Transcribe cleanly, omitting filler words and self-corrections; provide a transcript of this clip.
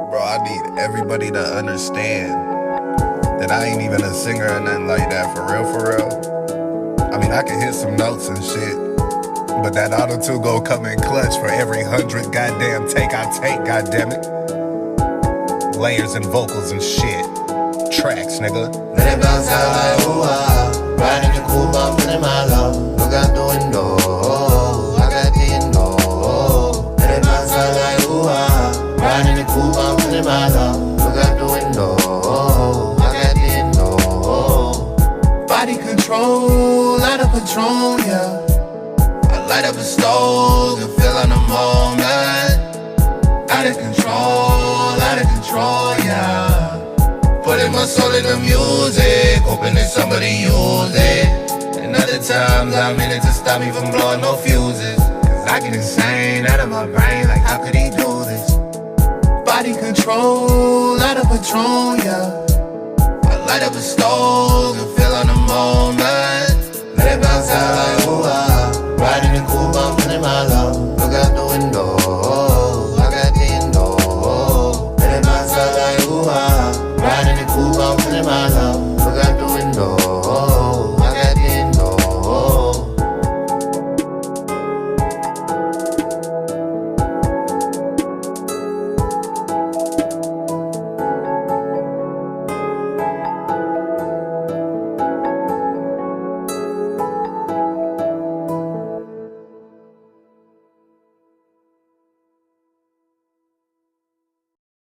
Bro, I need everybody to understand that I ain't even a singer or nothing like that, for real. I mean, I can hit some notes and shit, but that auto-tune gon' come in clutch for every 100 goddamn take I take, goddammit. Layers and vocals and shit. Tracks, nigga. Let it bounce out like ooh-ah. Riding the coupe, I'm feeling my love. Look out the window, I got the window. Let it bounce out like ooh-ah. Riding the coupe, I'm feeling my love. Look out the window, I got the window. Body control, out of Patron, yeah. I light up a stove and feel on the moment. Out of control, yeah. Putting my soul in the music, hoping that somebody use it. And other times I'm in it to stop me from blowing no fuses. Cause I get insane out of my brain, like how could he do this? Body control, out of Patron, yeah. I light up a stove and feel on the moment. Let it bounce out like ooh-ah.